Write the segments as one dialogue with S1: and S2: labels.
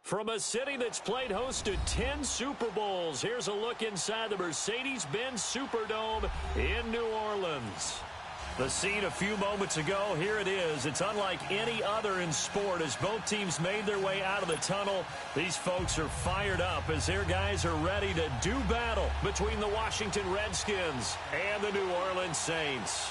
S1: From a city that's played host to 10 Super Bowls, here's a look inside the Mercedes-Benz Superdome in New Orleans. The scene a few moments ago, here it is. It's unlike any other in sport as both teams made their way out of the tunnel. These folks are fired up as their guys are ready to do battle between the Washington Redskins and the New Orleans Saints.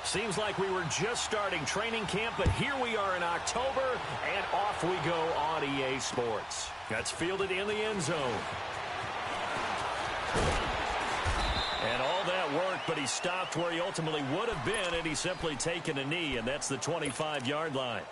S1: Seems like we were just starting training camp, but here we are in October, and off we go on EA Sports. That's fielded in the end zone. And all that work, but he stopped where he ultimately would have been, and he's simply taken a knee, and that's the 25-yard line.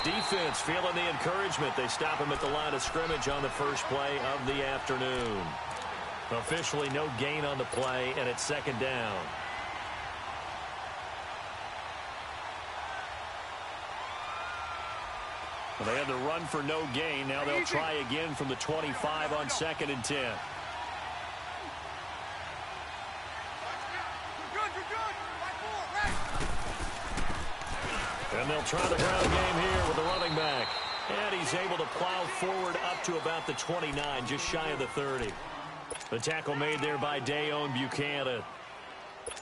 S1: Defense feeling the encouragement. They stop him at the line of scrimmage on the first play of the afternoon. Officially no gain on the play, and it's second down. Well, they had the run for no gain. Now they'll try again from the 25 on 2nd and 10. And they'll try the ground game here with the running back. And he's able to plow forward up to about the 29, just shy of the 30. The tackle made there by Dayon Buchanan.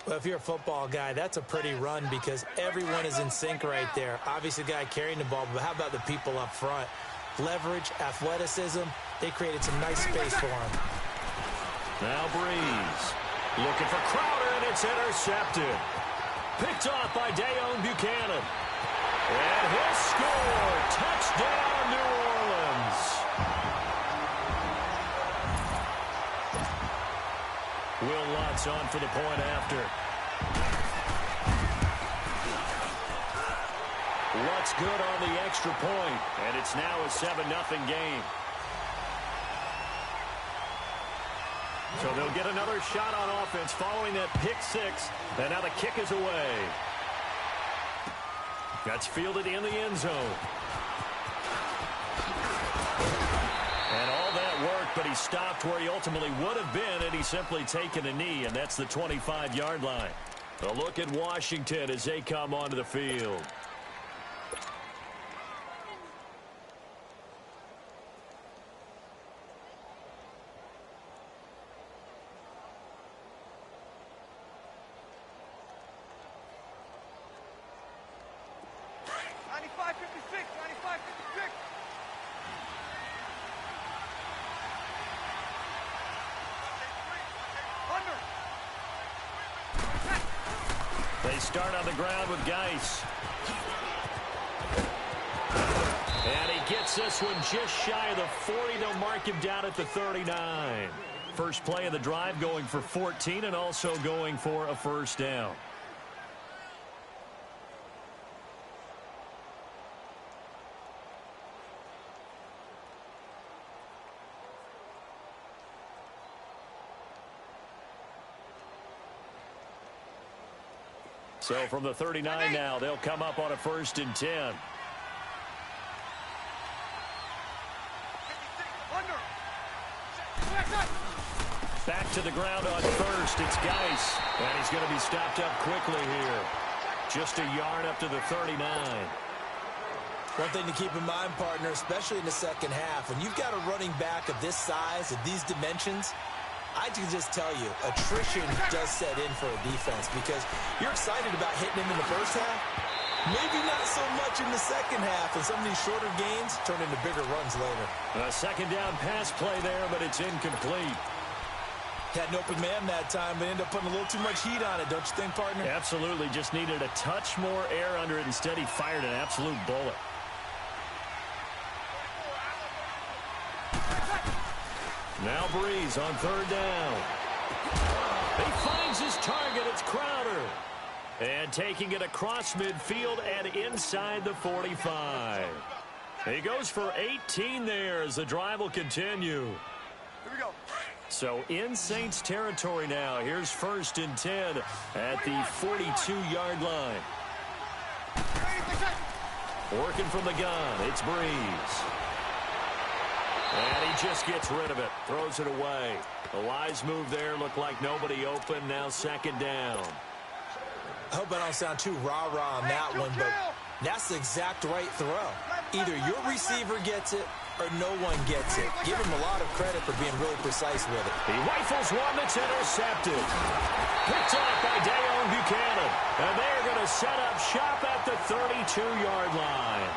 S2: Well, if you're a football guy, that's a pretty run because everyone is in sync right there. Obviously, the guy carrying the ball, but how about the people up front? Leverage, athleticism, they created some nice space for him.
S1: Now Breeze looking for Crowder, and it's intercepted. Picked off by Dayon Buchanan. And he'll score. Touchdown, New Orleans. Will Lutz on for the point after. Lutz good on the extra point, and it's now a 7-0 game. So they'll get another shot on offense following that pick six, and now the kick is away. That's fielded in the end zone. And all that work, but he stopped where he ultimately would have been, and he's simply taken a knee, and that's the 25-yard line. A look at Washington as they come onto the field. They start on the ground with Geis. And he gets this one just shy of the 40. They'll mark him down at the 39. First play of the drive going for 14 and also going for a first down. So from the 39 now, they'll come up on a 1st and 10. Back to the ground on 1st. It's Geis. And he's going to be stopped up quickly here. Just a yard up to the 39.
S2: One thing to keep in mind, partner, especially in the second half, when you've got a running back of this size, of these dimensions, I can just tell you, attrition does set in for a defense because you're excited about hitting him in the first half. Maybe not so much in the second half, and some of these shorter gains turn into bigger runs later.
S1: A second down pass play there, but it's incomplete.
S2: Had an open man that time, but ended up putting a little too much heat on it, don't you think, partner?
S1: Absolutely. Just needed a touch more air under it. Instead, he fired an absolute bullet. Now Breeze on 3rd down. He finds his target. It's Crowder. And taking it across midfield and inside the 45. He goes for 18 there as the drive will continue.
S3: Here we go.
S1: So in Saints territory now. Here's 1st and 10 at the 42-yard line. Working from the gun, it's Breeze. And he just gets rid of it, throws it away. A wise move there, looked like nobody open, now 2nd down.
S2: I hope I don't sound too rah-rah on that one, but that's the exact right throw. Either your receiver gets it or no one gets it. Give him a lot of credit for being really precise with it.
S1: He rifles one that's intercepted. Picked off by Dayon Buchanan. And they're going to set up shop at the 32-yard line.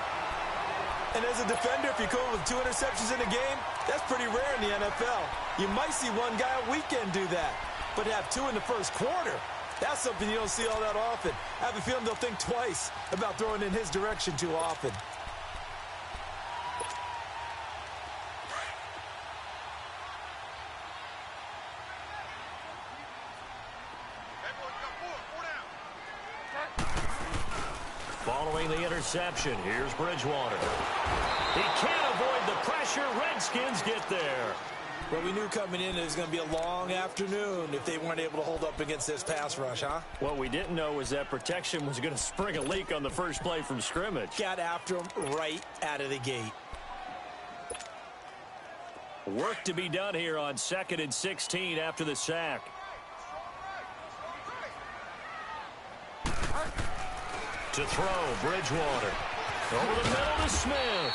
S2: And as a defender, if you're going with 2 interceptions in a game, that's pretty rare in the NFL. You might see one guy a weekend do that, but have 2 in the first quarter. That's something you don't see all that often. I have a feeling they'll think twice about throwing in his direction too often.
S1: Following the interception, here's Bridgewater. He can't avoid the pressure. Redskins get there.
S2: Well, we knew coming in it was going to be a long afternoon if they weren't able to hold up against this pass rush, huh?
S1: What we didn't know was that protection was going to spring a leak on the first play from scrimmage.
S2: Got after him right out of the gate.
S1: Work to be done here on 2nd and 16 after the sack. To throw, Bridgewater. Over the middle to Smith.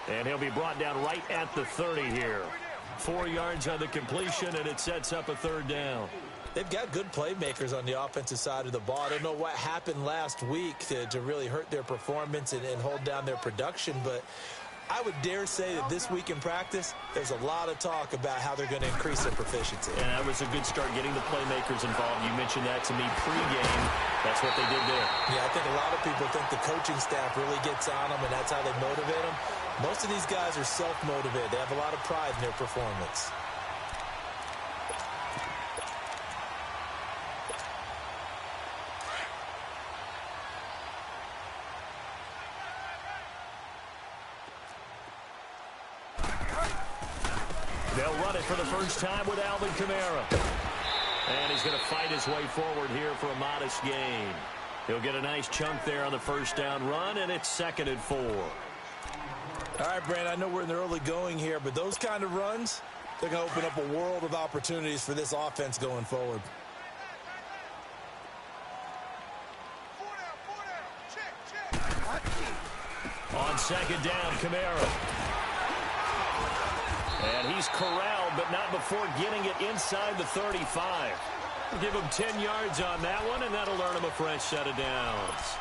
S1: And he'll be brought down right at the 30 here. 4 yards on the completion, and it sets up a 3rd down.
S2: They've got good playmakers on the offensive side of the ball. I don't know what happened last week to really hurt their performance and hold down their production, but I would dare say that this week in practice, there's a lot of talk about how they're going to increase their proficiency.
S1: And that was a good start getting the playmakers involved. You mentioned that to me pregame. That's what they did there.
S2: Yeah, I think a lot of people think the coaching staff really gets on them, and that's how they motivate them. Most of these guys are self-motivated. They have a lot of pride in their performance.
S1: They'll run it for the first time with Alvin Kamara. And he's going to fight his way forward here for a modest gain. He'll get a nice chunk there on the first down run, and it's 2nd and 4.
S2: All right, Brand, I know we're in the early going here, but those kind of runs, they're going to open up a world of opportunities for this offense going forward.
S1: On 2nd down, Kamara. And he's corralled, but not before getting it inside the 35. We'll give him 10 yards on that one, and that'll earn him a fresh set of downs.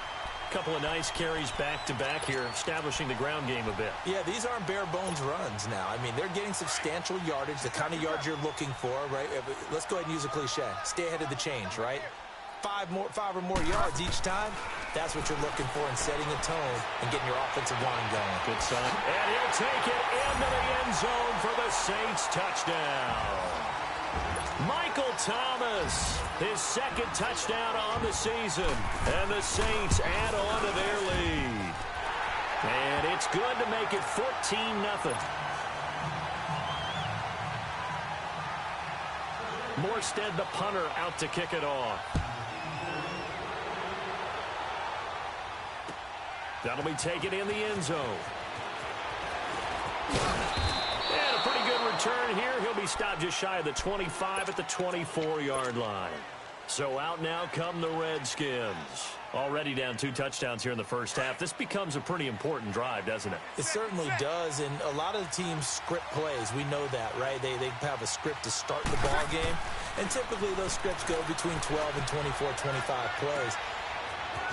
S1: Couple of nice carries back-to-back here, establishing the ground game a bit.
S2: Yeah, these aren't bare-bones runs now. I mean, they're getting substantial yardage, the kind of yards you're looking for, right? Let's go ahead and use a cliche. Stay ahead of the change, right? 5 or more yards each time, that's what you're looking for in setting a tone and getting your offensive line going.
S1: Good sign. And he'll take it into the end zone for the Saints touchdown. Michael Thomas, his 2nd touchdown on the season. And the Saints add on to their lead. And it's good to make it 14-0. Morstead, the punter, out to kick it off. That'll be taken in the end zone. And a pretty good return here. He'll be stopped just shy of the 25 at the 24-yard line. So out now come the Redskins. Already down 2 touchdowns here in the first half. This becomes a pretty important drive, doesn't it?
S2: It certainly does, and a lot of the teams script plays. We know that, right? They have a script to start the ball game, and typically those scripts go between 12 and 24, 25 plays.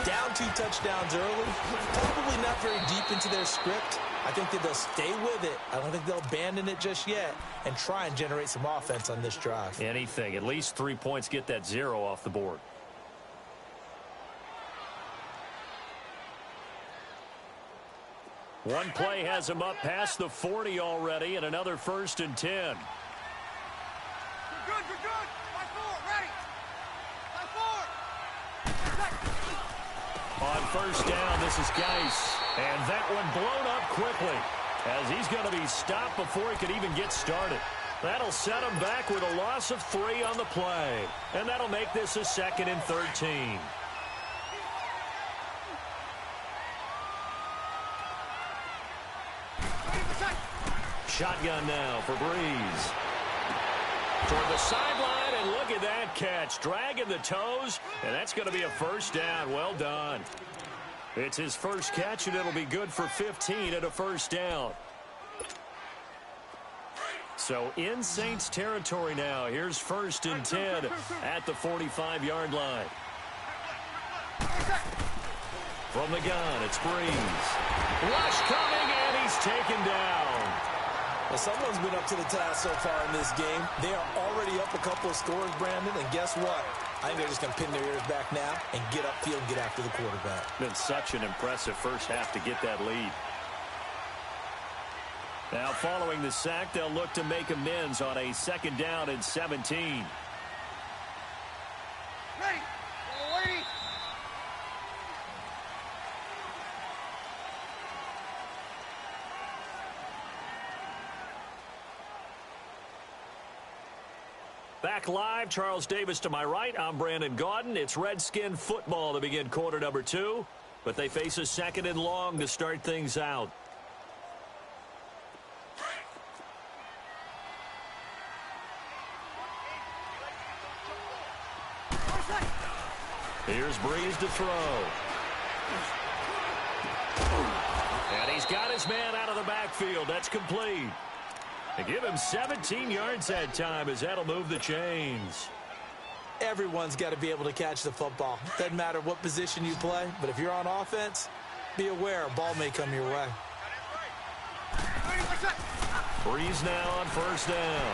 S2: Down 2 touchdowns early, probably not very deep into their script. I think that they'll stay with it. I don't think they'll abandon it just yet and try and generate some offense on this drive.
S1: Anything. At least 3 points, get that 0 off the board. One play has him up past the 40 already, and another 1st and 10.
S3: Good.
S1: On first down, this is Geis. And that one blown up quickly as he's going to be stopped before he could even get started. That'll set him back with a loss of 3 on the play. And that'll make this a 2nd and 13. Shotgun now for Breeze. Toward the sideline, and look at that catch. Dragging the toes, and that's going to be a first down. Well done. It's his first catch, and it'll be good for 15 at a first down. So in Saints territory now. Here's 1st and 10 at the 45-yard line. From the gun, it's Breeze. Rush coming, and he's taken down.
S2: Well, someone's been up to the task so far in this game. They are already up a couple of scores, Brandon, and guess what? I think they're just going to pin their ears back now and get upfield and get after the quarterback.
S1: Been such an impressive first half to get that lead. Now, following the sack, they'll look to make amends on a 2nd down and 17. Back live, Charles Davis to my right. I'm Brandon Gaudin. It's Redskin football to begin quarter number 2, but they face a 2nd and long to start things out. Here's Breeze to throw. And he's got his man out of the backfield. That's complete. They give him 17 yards that time as that'll move the chains.
S2: Everyone's got to be able to catch the football. Doesn't matter what position you play, but if you're on offense, be aware a ball may come your way.
S1: Breeze now on first down.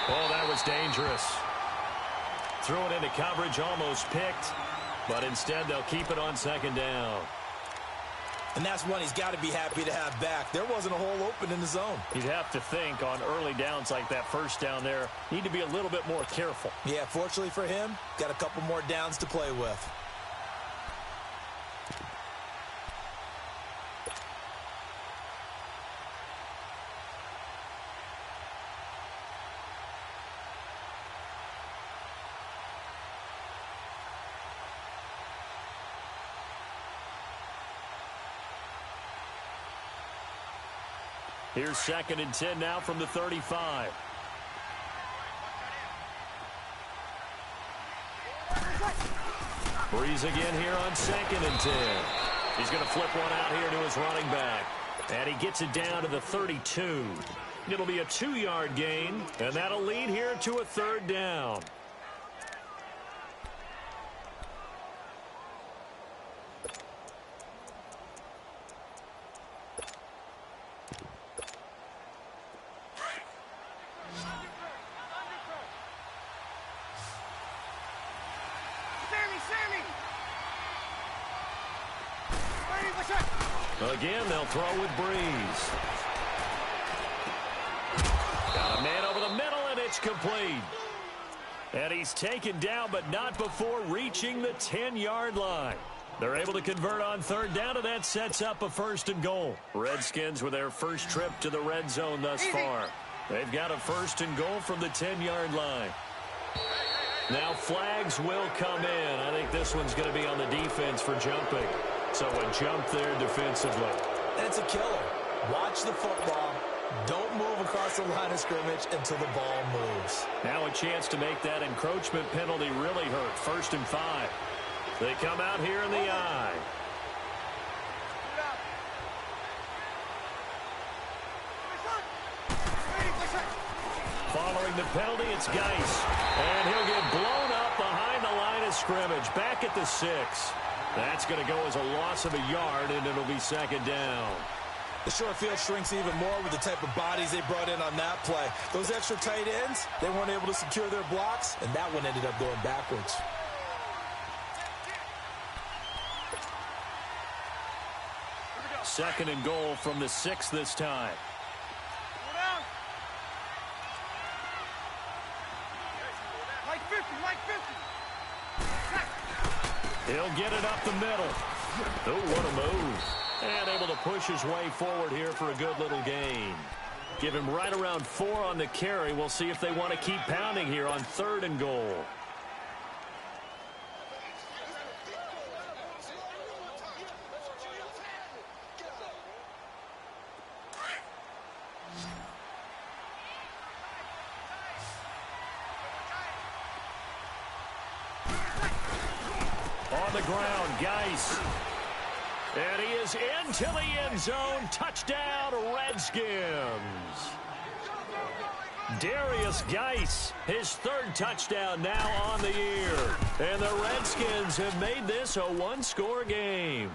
S1: Oh, that was dangerous. Threw it into coverage, almost picked, but instead they'll keep it on 2nd down.
S2: And that's one he's got to be happy to have back. There wasn't a hole open in the zone.
S1: You'd have to think on early downs like that first down there, need to be a little bit more careful.
S2: Yeah, fortunately for him, got a couple more downs to play with.
S1: Here's 2nd and 10 now from the 35. Breeze again here on 2nd and 10. He's going to flip one out here to his running back. And he gets it down to the 32. It'll be a 2-yard gain, and that'll lead here to a 3rd down. Again, they'll throw with Breeze. Got a man over the middle, and it's complete. And he's taken down, but not before reaching the 10-yard line. They're able to convert on 3rd down, and that sets up a 1st and goal. Redskins with their first trip to the red zone thus far. They've got a 1st and goal from the 10-yard line. Now flags will come in. I think this one's going to be on the defense for jumping. So a jump there defensively.
S2: That's a killer. Watch the football. Don't move across the line of scrimmage until the ball moves.
S1: Now a chance to make that encroachment penalty really hurt. 1st and 5. They come out here in the eye. Following the penalty, it's Geis. And he'll get blown up behind the line of scrimmage. Back at the 6. That's going to go as a loss of a yard, and it'll be 2nd down.
S2: The short field shrinks even more with the type of bodies they brought in on that play. Those extra tight ends, they weren't able to secure their blocks, and that one ended up going backwards.
S1: Second and goal from the 6 this time. He'll get it up the middle. Oh, what a move. And able to push his way forward here for a good little gain. Give him right around 4 on the carry. We'll see if they want to keep pounding here on 3rd and goal. On the ground, Geis. And he is into the end zone. Touchdown, Redskins. Darius Geis, his 3rd touchdown now on the year. And the Redskins have made this a 1-score game.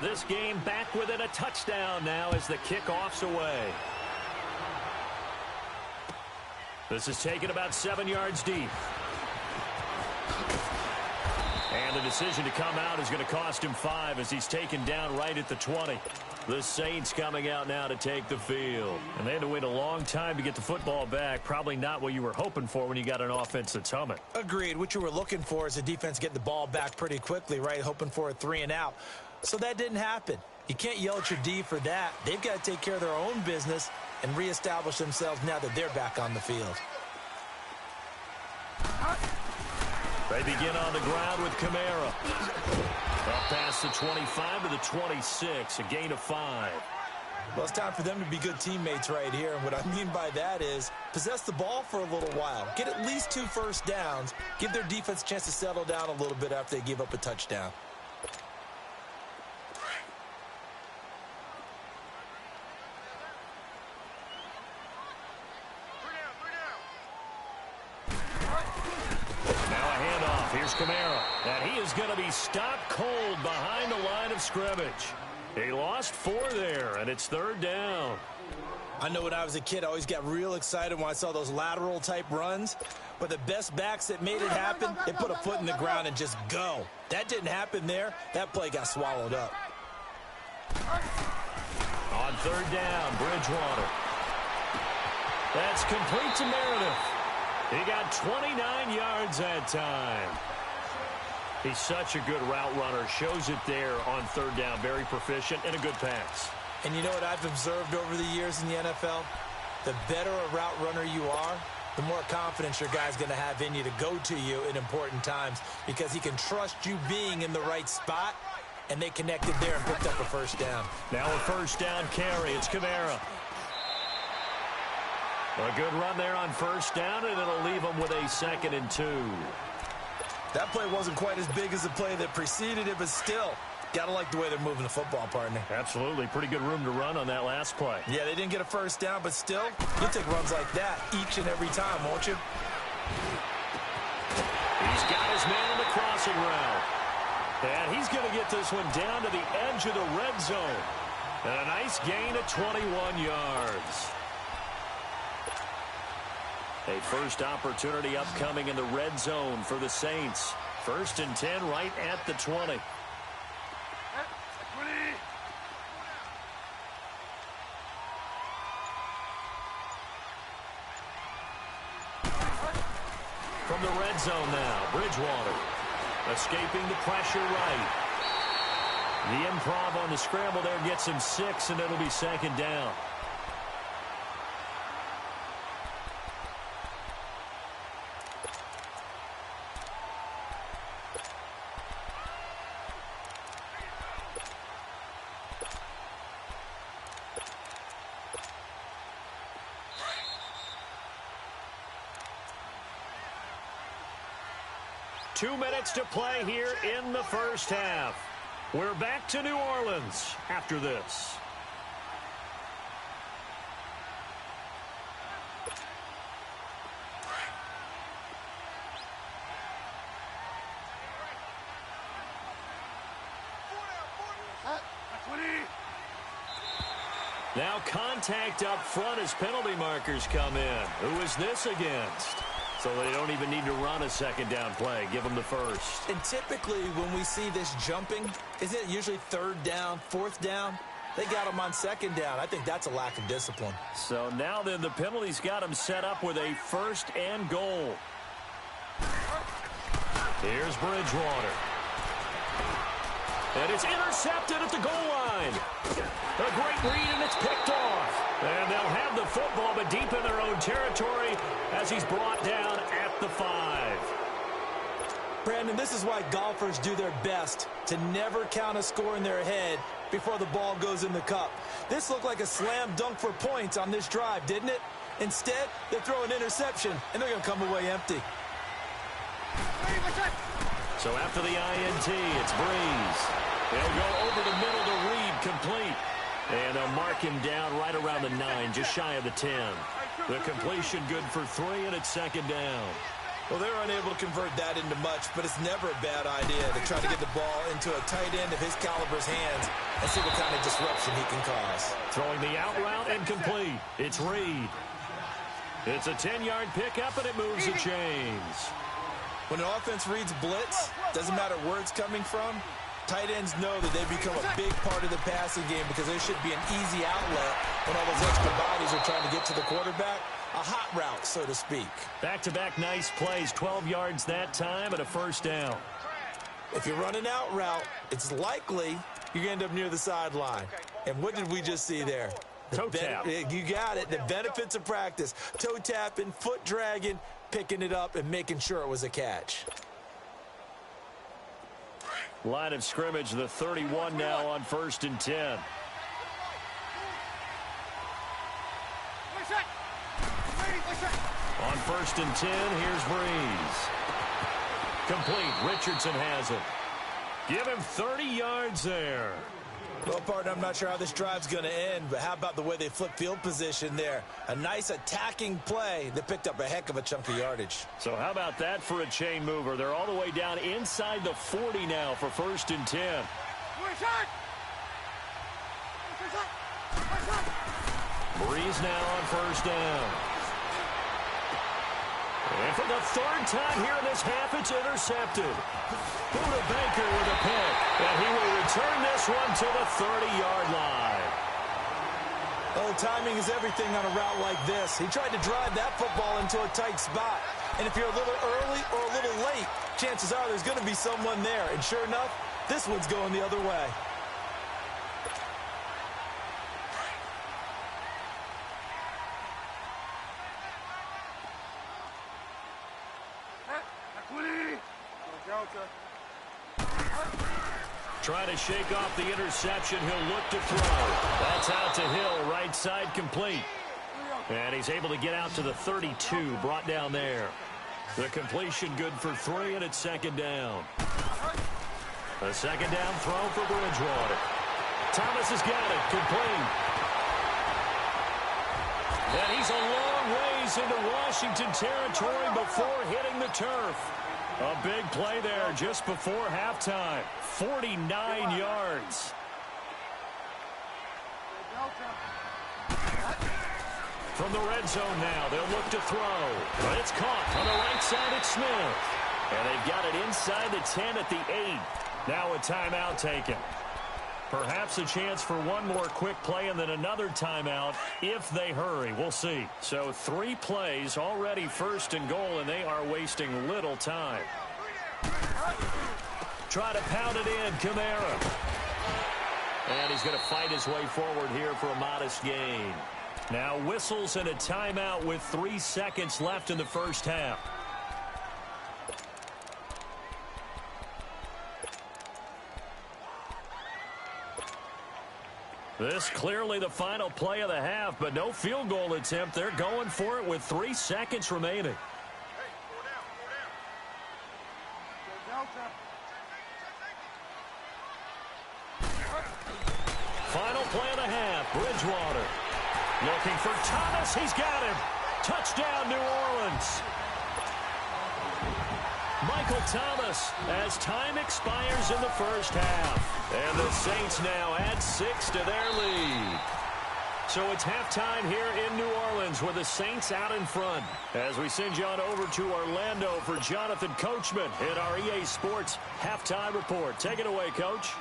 S1: This game back within a touchdown now as the kickoff's away. This is taken about 7 yards deep. And the decision to come out is going to cost him 5 as he's taken down right at the 20. The Saints coming out now to take the field. And they had to wait a long time to get the football back. Probably not what you were hoping for when you got an offense that's humming.
S2: Agreed. What you were looking for is a defense getting the ball back pretty quickly, right? Hoping for a 3 and out. So that didn't happen. You can't yell at your D for that. They've got to take care of their own business and reestablish themselves now that they're back on the field.
S1: They begin on the ground with Kamara. Up past the 25 to the 26, a gain of 5.
S2: Well, it's time for them to be good teammates right here. And what I mean by that is possess the ball for a little while. Get at least 2 first downs. Give their defense a chance to settle down a little bit after they give up a touchdown.
S1: Here's Kamara, and he is going to be stopped cold behind the line of scrimmage. He lost 4 there, and it's 3rd down.
S2: I know when I was a kid, I always got real excited when I saw those lateral-type runs. But the best backs that made it happen, they put a foot in the ground and just go. That didn't happen there. That play got swallowed up.
S1: On 3rd down, Bridgewater. That's complete to Meredith. He got 29 yards that time. He's such a good route runner. Shows it there on 3rd down. Very proficient and a good pass.
S2: And you know what I've observed over the years in the NFL? The better a route runner you are, the more confidence your guy's going to have in you to go to you in important times because he can trust you being in the right spot, and they connected there and picked up a 1st down.
S1: Now a 1st down carry. It's Kamara. A good run there on 1st down, and it'll leave them with a 2nd and 2.
S2: That play wasn't quite as big as the play that preceded it, but still, gotta like the way they're moving the football, partner.
S1: Absolutely. Pretty good room to run on that last play.
S2: Yeah, they didn't get a 1st down, but still, you'll take runs like that each and every time, won't you?
S1: He's got his man on the crossing route. And he's going to get this one down to the edge of the red zone. And a nice gain of 21 yards. A first opportunity upcoming in the red zone for the Saints. 1st and 10 right at the 20. From the red zone now, Bridgewater escaping the pressure right. The improv on the scramble there gets him 6, and it'll be 2nd down. Two minutes to play here in the first half. We're back to New Orleans after this. Now contact up front as penalty markers come in. Who is this against? So they don't even need to run a 2nd down play. Give them the 1st.
S2: And typically when we see this jumping, isn't it usually 3rd down, 4th down? They got him on second down. I think that's a lack of discipline.
S1: So now then the penalty's got him set up with a 1st and goal. Here's Bridgewater. And it's intercepted at the goal line. A great read, and it's picked off. And they'll have the football, but deep in their own territory as he's brought down at the 5.
S2: Brandon, this is why golfers do their best to never count a score in their head before the ball goes in the cup. This looked like a slam dunk for points on this drive, didn't it? Instead, they throw an interception, and they're going to come away empty.
S1: So after the INT, it's Breeze. He'll go over the middle to Reed, complete. And they'll mark him down right around the 9, just shy of the 10. The completion good for 3, and it's 2nd down.
S2: Well, they're unable to convert that into much, but it's never a bad idea to try to get the ball into a tight end of his caliber's hands and see what kind of disruption he can cause.
S1: Throwing the out route and complete. It's Reed. It's a 10-yard pickup, and it moves the chains.
S2: When an offense reads blitz, doesn't matter where it's coming from, tight ends know that they become a big part of the passing game because there should be an easy outlet when all those extra bodies are trying to get to the quarterback. A hot route, so to speak.
S1: Back-to-back nice plays, 12 yards that time and a 1st down.
S2: If you run an out route, it's likely you're going to end up near the sideline. And what did we just see there?
S1: Toe tap.
S2: You got it. The benefits of practice. Toe tapping, foot dragging, picking it up, and making sure it was a catch.
S1: Line of scrimmage, the 31 now on 1st and 10. On 1st and 10, here's Breeze. Complete. Richardson has it. Give him 30 yards there.
S2: Well, partner, I'm not sure how this drive's going to end, but how about the way they flip field position there? A nice attacking play that picked up a heck of a chunk of yardage.
S1: So how about that for a chain mover? They're all the way down inside the 40 now for 1st and 10. Breeze now on 1st down. And for the 3rd time here in this half, it's intercepted. Buda Baker with a pick. And he will return this one to the 30-yard line.
S2: Oh, timing is everything on a route like this. He tried to drive that football into a tight spot. And if you're a little early or a little late, chances are there's going to be someone there. And sure enough, this one's going the other way.
S1: Trying to shake off the interception. He'll look to throw. That's out to Hill, right side complete. And he's able to get out to the 32, brought down there. The completion good for 3, and it's 2nd down. A 2nd down throw for Bridgewater. Thomas has got it, complete. And he's a long ways into Washington territory before hitting the turf. A big play there just before halftime. 49 yards. From the red zone now, they'll look to throw. But it's caught on the right side at Smith. And they've got it inside the 10 at the 8. Now a timeout taken. Perhaps a chance for one more quick play and then another timeout if they hurry. We'll see. So 3 plays already 1st and goal, and they are wasting little time. Try to pound it in, Kamara. And he's going to fight his way forward here for a modest gain. Now whistles and a timeout with 3 seconds left in the 1st half. This clearly the final play of the half, but no field goal attempt. They're going for it with 3 seconds remaining. Final play of the half, Bridgewater. Looking for Thomas, he's got him. Touchdown, New Orleans. Michael Thomas as time expires in the 1st half. And the Saints now add 6 to their lead. So it's halftime here in New Orleans with the Saints out in front. As we send you on over to Orlando for Jonathan Coachman in our EA Sports Halftime Report. Take it away, Coach.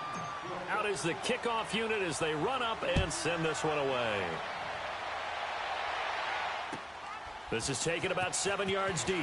S1: Out is the kickoff unit as they run up and send this one away. This is taken about 7 yards deep.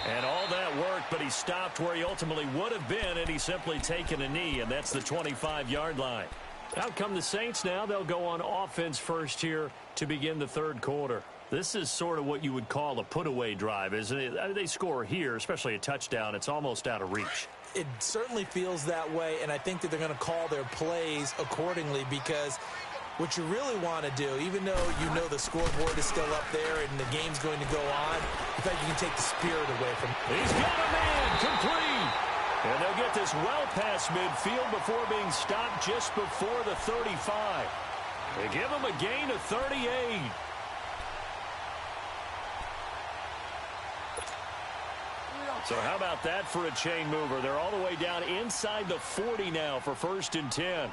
S1: And all that work, but he stopped where he ultimately would have been, and he's simply taken a knee, and that's the 25-yard line. Out come the Saints now. They'll go on offense first here to begin the third quarter. This is sort of what you would call a put-away drive, isn't it? I mean, they score here, especially a touchdown. It's almost out of reach.
S2: It certainly feels that way, and I think that they're going to call their plays accordingly because what you really want to do, even though you know the scoreboard is still up there and the game's going to go on, in fact, you can take the spirit away from it.
S1: He's got a man complete. And they'll get this well past midfield before being stopped just before the 35. They give him a gain of 38. So how about that for a chain mover? They're all the way down inside the 40 now for 1st and 10.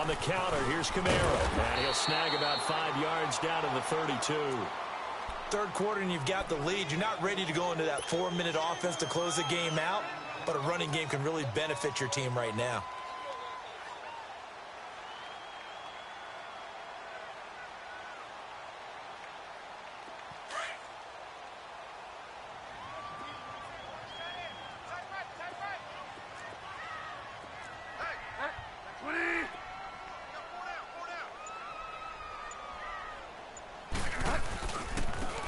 S1: On the counter, here's Kamara. And he'll snag about 5 yards down to the 32.
S2: Third quarter and you've got the lead. You're not ready to go into that 4-minute offense to close the game out, but a running game can really benefit your team right now.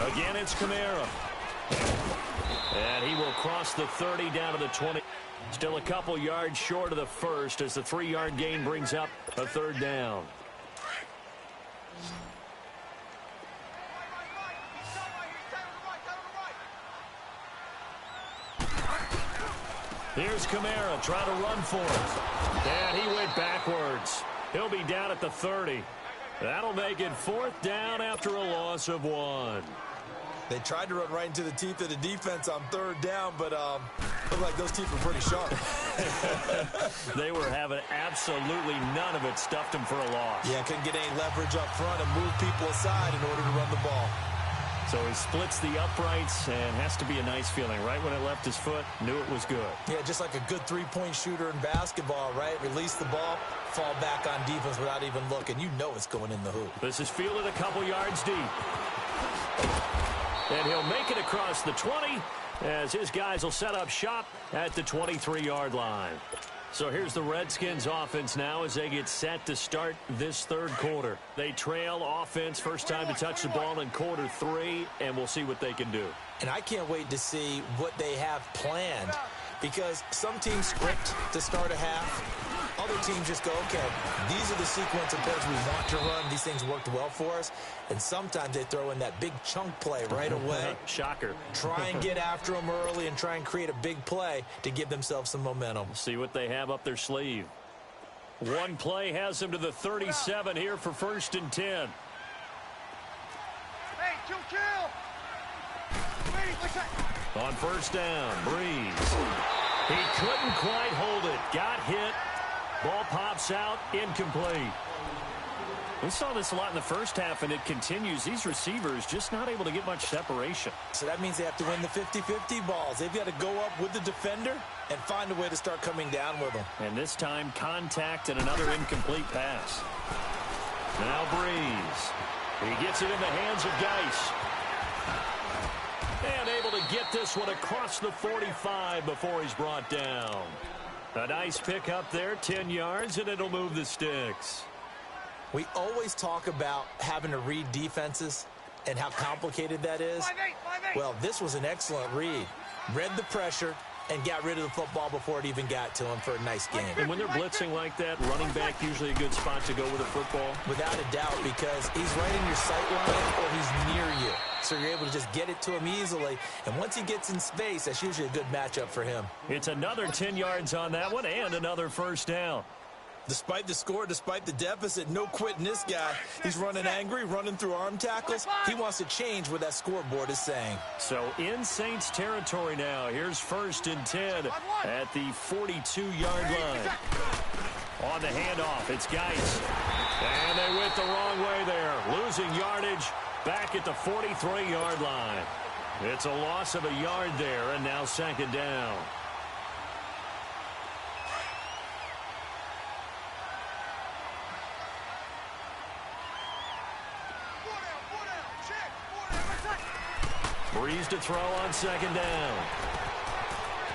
S1: Again, it's Kamara. And he will cross the 30 down to the 20. Still a couple yards short of the first as the 3-yard gain brings up a 3rd down. Here's Kamara trying to run for it. And he went backwards. He'll be down at the 30. That'll make it 4th down after a loss of 1.
S2: They tried to run right into the teeth of the defense on 3rd down, but looked like those teeth were pretty sharp.
S1: They were having absolutely none of it, stuffed them for a loss.
S2: Yeah, couldn't get any leverage up front and move people aside in order to run the ball.
S1: So he splits the uprights and has to be a nice feeling. Right when it left his foot, knew it was good.
S2: Yeah, just like a good three-point shooter in basketball, right? Release the ball, fall back on defense without even looking. You know it's going in the hoop.
S1: This is fielded a couple yards deep. And he'll make it across the 20 as his guys will set up shop at the 23-yard line. So here's the Redskins offense now as they get set to start this third quarter. They trail offense, first time to touch the ball in quarter 3, and we'll see what they can do.
S2: And I can't wait to see what they have planned because some teams script to start a half. Other teams just go, okay, these are the sequence of plays we want to run. These things worked well for us. And sometimes they throw in that big chunk play right away.
S1: Shocker.
S2: Try and get after them early and try and create a big play to give themselves some momentum.
S1: See what they have up their sleeve. One play has them to the 37 here for 1st and 10.
S3: Hey, chill.
S1: On 1st down, Breeze. He couldn't quite hold it. Got hit. Ball pops out, incomplete. We saw this a lot in the first half, and it continues. These receivers just not able to get much separation.
S2: So that means they have to win the 50-50 balls. They've got to go up with the defender and find a way to start coming down with them.
S1: And this time, contact and another incomplete pass. Now Breeze. He gets it in the hands of Geis. And able to get this one across the 45 before he's brought down. A nice pick up there, 10 yards, and it'll move the sticks.
S2: We always talk about having to read defenses and how complicated that is.
S3: 5-8.
S2: Well, this was an excellent read. Read the pressure and got rid of the football before it even got to him for a nice game.
S1: And when they're blitzing like that, running back usually a good spot to go with a football.
S2: Without a doubt, because he's right in your sight line or he's near you. So you're able to just get it to him easily. And once he gets in space, that's usually a good matchup for him.
S1: It's another 10 yards on that one and another 1st down.
S2: Despite the score, despite the deficit, no quitting this guy. He's running angry, running through arm tackles. He wants to change what that scoreboard is saying.
S1: So in Saints territory now. Here's 1st and 10 at the 42-yard line. On the handoff, it's Geis. And they went the wrong way there. Losing yardage back at the 43-yard line. It's a loss of a yard there, and now 2nd down. Breeze to throw on 2nd down.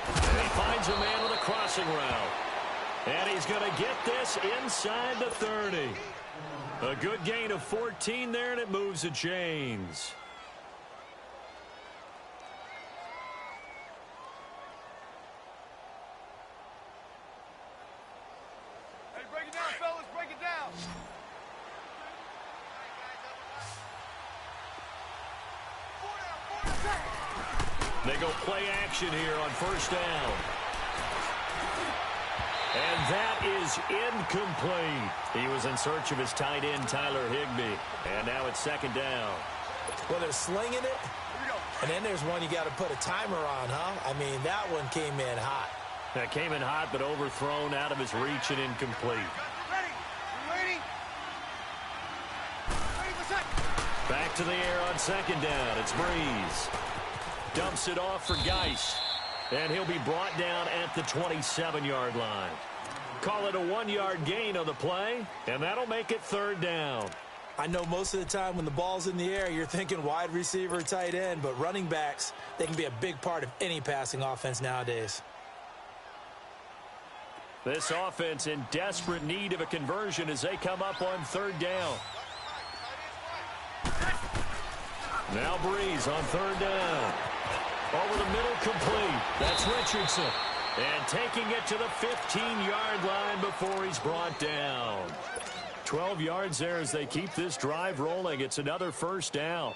S1: And he finds a man with a crossing route. And he's going to get this inside the 30. A good gain of 14 there, and it moves the chains.
S3: Hey, break it down, fellas. Break it down.
S1: They go play action here on 1st down. And that is incomplete. He was in search of his tight end, Tyler Higbee. And now it's 2nd down.
S2: Well, they're slinging it. And then there's one you got to put a timer on, huh? I mean, that one came in hot.
S1: That came in hot, but overthrown out of his reach and incomplete. Back to the air on 2nd down. It's Breeze. Dumps it off for Geis. And he'll be brought down at the 27-yard line. Call it a 1-yard gain on the play, and that'll make it 3rd down.
S2: I know most of the time when the ball's in the air, you're thinking wide receiver, tight end, but running backs, they can be a big part of any passing offense nowadays.
S1: This offense in desperate need of a conversion as they come up on 3rd down. Now Breeze on 3rd down. Over the middle, complete. That's Richardson. And taking it to the 15-yard line before he's brought down. 12 yards there as they keep this drive rolling. It's another 1st down.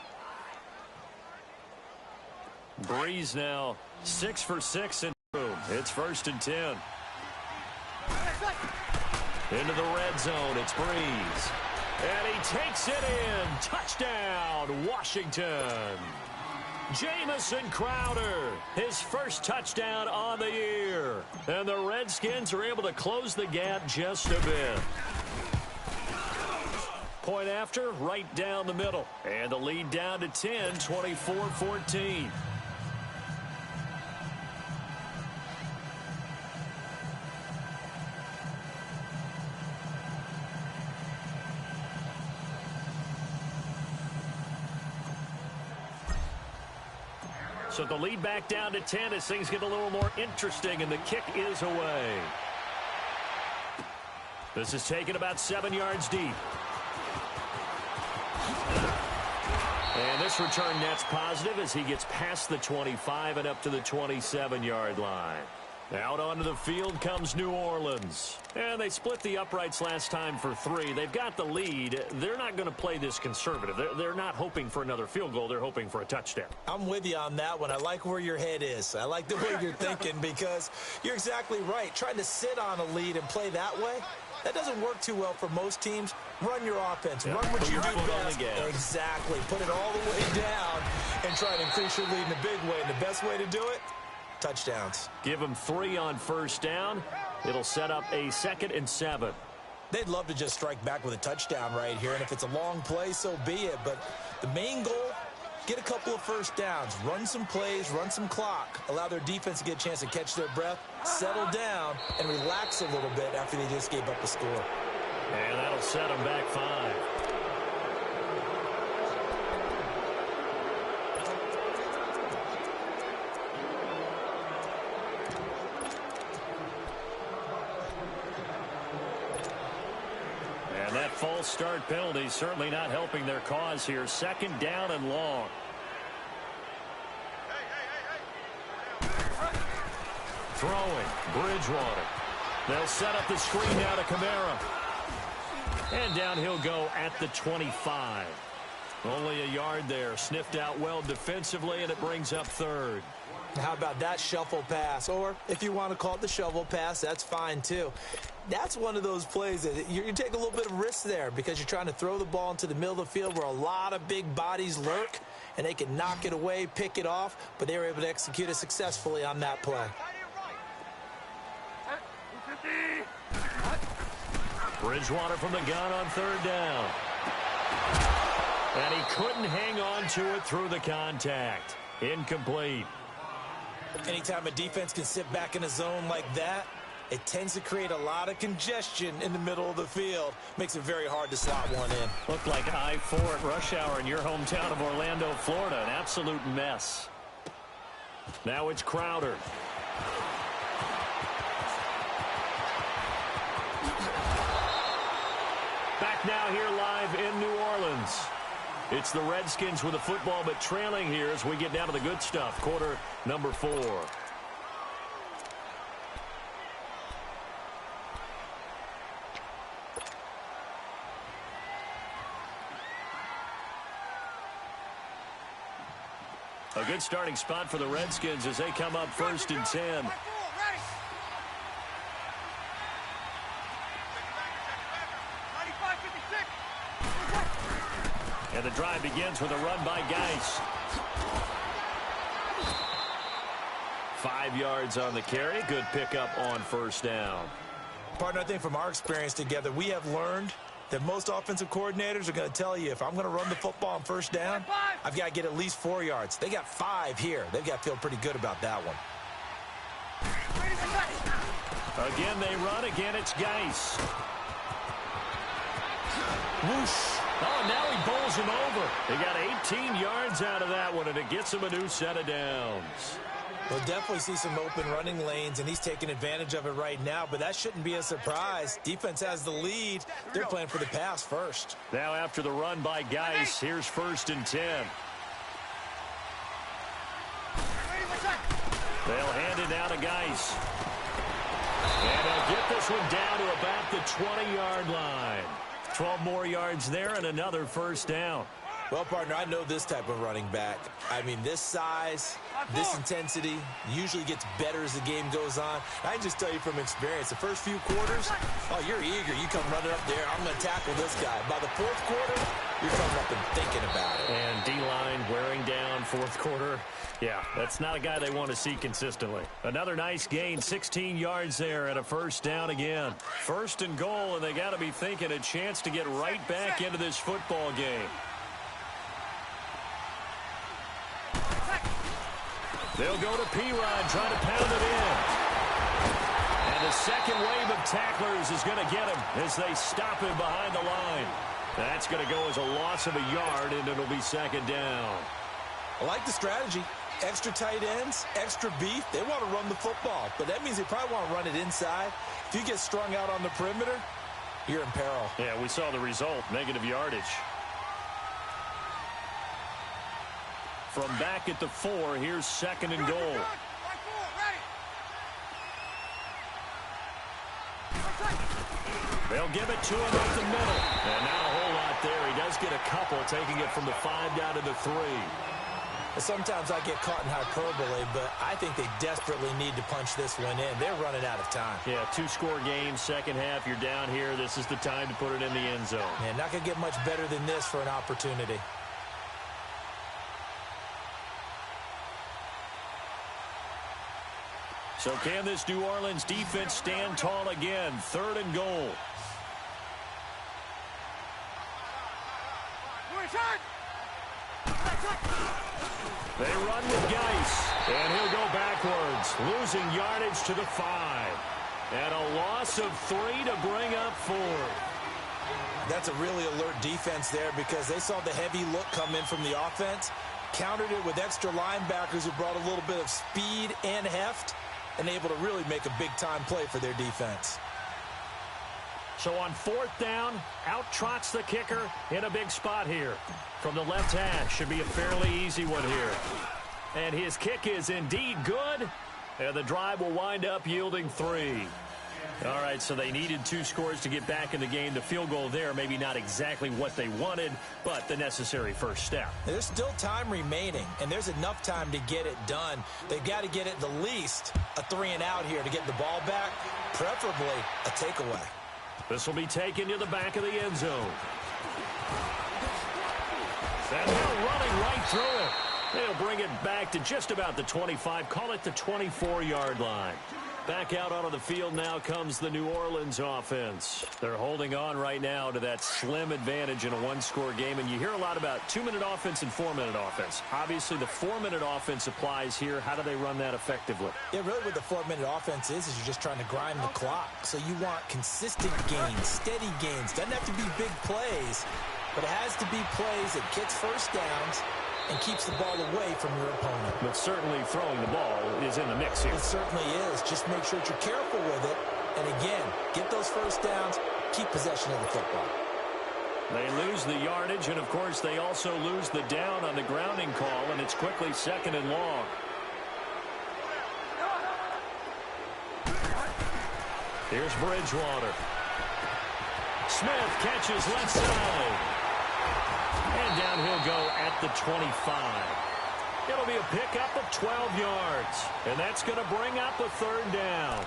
S1: Breeze now 6 for 6 and boom. It's 1st and 10. Into the red zone. It's Breeze. And he takes it in. Touchdown, Washington. Jamison Crowder, his first touchdown on the year. And the Redskins are able to close the gap just a bit. Point after, right down the middle. And the lead down to 10, 24-14. So the lead back down to 10 as things get a little more interesting, and the kick is away. This is taken about 7 yards deep. And this return net's positive as he gets past the 25 and up to the 27-yard line. Out onto the field comes New Orleans. And they split the uprights last time for 3. They've got the lead. They're not going to play this conservative. They're not hoping for another field goal. They're hoping for a touchdown.
S2: I'm with you on that one. I like where your head is. I like the way you're thinking because you're exactly right. Trying to sit on a lead and play that way, that doesn't work too well for most teams. Run your offense. Run what you do best. Exactly. Put it all the way down and try to increase your lead in a big way. And the best way to do it, touchdowns.
S1: Give them 3 on 1st down. It'll set up a 2nd and 7.
S2: They'd love to just strike back with a touchdown right here. And if it's a long play, so be it. But the main goal, get a couple of 1st downs. Run some plays, run some clock. Allow their defense to get a chance to catch their breath, settle down, and relax a little bit after they just gave up the score.
S1: And that'll set them back 5. And that false start penalty certainly not helping their cause here. 2nd down and long. Throwing, Bridgewater. They'll set up the screen now to Kamara. And down he'll go at the 25. Only a yard there. Sniffed out well defensively, and it brings up 3rd.
S2: How about that shuffle pass? Or if you want to call it the shovel pass, that's fine too. That's one of those plays that you take a little bit of risk there because you're trying to throw the ball into the middle of the field where a lot of big bodies lurk, and they can knock it away, pick it off, but they were able to execute it successfully on that play.
S1: Bridgewater from the gun on third down. And he couldn't hang on to it through the contact. Incomplete.
S2: Anytime a defense can sit back in a zone like that, it tends to create a lot of congestion in the middle of the field. Makes it very hard to slot one in.
S1: Looked like I-4 at rush hour in your hometown of Orlando, Florida. An absolute mess. Now it's Crowder. Back now here live in New Orleans. It's the Redskins with the football, but trailing here as we get down to the good stuff. Quarter number 4. A good starting spot for the Redskins as they come up 1st and 10. And the drive begins with a run by Geis. 5 yards on the carry. Good pickup on 1st down.
S2: Partner, I think from our experience together, we have learned that most offensive coordinators are going to tell you, if I'm going to run the football on 1st down, I've got to get at least 4 yards. They got 5 here. They've got to feel pretty good about that one.
S1: Again, they run. Again, it's Geis.
S2: Whoosh.
S1: Oh, now he bowls him over. He got 18 yards out of that one, and it gets him a new set of downs.
S2: We'll definitely see some open running lanes, and he's taking advantage of it right now, but that shouldn't be a surprise. Defense has the lead. They're playing for the pass first.
S1: Now after the run by Geis, here's 1st and 10. They'll hand it now to Geis. And they'll get this one down to about the 20-yard line. 12 more yards there and another 1st down.
S2: Well, partner, I know this type of running back. I mean, this size, this intensity usually gets better as the game goes on. I can just tell you from experience, the first few quarters, oh, you're eager. You come running up there, I'm going to tackle this guy. By the 4th quarter, you're coming up and thinking about it.
S1: And D-line wearing down 4th quarter. Yeah, that's not a guy they want to see consistently. Another nice gain, 16 yards there and a 1st down again. 1st and goal, and they got to be thinking a chance to get right back into this football game. They'll go to P-Rod, trying to pound it in. And the second wave of tacklers is going to get him as they stop him behind the line. That's going to go as a loss of a yard, and it'll be 2nd down.
S2: I like the strategy. Extra tight ends, extra beef. They want to run the football, but that means they probably want to run it inside. If you get strung out on the perimeter, you're in peril.
S1: Yeah, we saw the result, negative yardage. From back at the 4, here's 2nd and goal. They'll give it to him up the middle. And not a whole lot there. He does get a couple, taking it from the 5 down to the 3.
S2: Sometimes I get caught in hyperbole, but I think they desperately need to punch this one in. They're running out of time.
S1: Yeah, 2-score game, 2nd half. You're down here. This is the time to put it in the end zone.
S2: Yeah, not going to get much better than this for an opportunity.
S1: So can this New Orleans defense stand tall again? 3rd and goal. They run with Geis, and he'll go backwards, losing yardage to the 5. And a loss of 3 to bring up 4.
S2: That's a really alert defense there because they saw the heavy look come in from the offense, countered it with extra linebackers who brought a little bit of speed and heft, and able to really make a big-time play for their defense.
S1: So on 4th down, out trots the kicker in a big spot here. From the left hash, should be a fairly easy one here. And his kick is indeed good, and the drive will wind up yielding 3. All right, so they needed 2 scores to get back in the game. The field goal there, maybe not exactly what they wanted, but the necessary first step.
S2: There's still time remaining, and there's enough time to get it done. They've got to get it the least a 3-and-out here to get the ball back, preferably a takeaway.
S1: This will be taken to the back of the end zone. And they're running right through it. They'll bring it back to just about the 25, call it the 24-yard line. Back out onto the field now comes the New Orleans offense. They're holding on right now to that slim advantage in a 1-score game, and you hear a lot about 2-minute offense and 4-minute offense. Obviously, the 4-minute offense applies here. How do they run that effectively?
S2: Yeah, really what the 4-minute offense is you're just trying to grind the clock. So you want consistent gains, steady gains. Doesn't have to be big plays, but it has to be plays that gets first downs and keeps the ball away from your opponent.
S1: But certainly throwing the ball is in the mix here.
S2: It certainly is. Just make sure that you're careful with it. And again, get those first downs, keep possession of the football.
S1: They lose the yardage, and of course they also lose the down on the grounding call, and it's quickly 2nd and long. Here's Bridgewater. Smith catches left side. And down he'll go at the 25. It'll be a pickup of 12 yards. And that's going to bring up a 3rd down.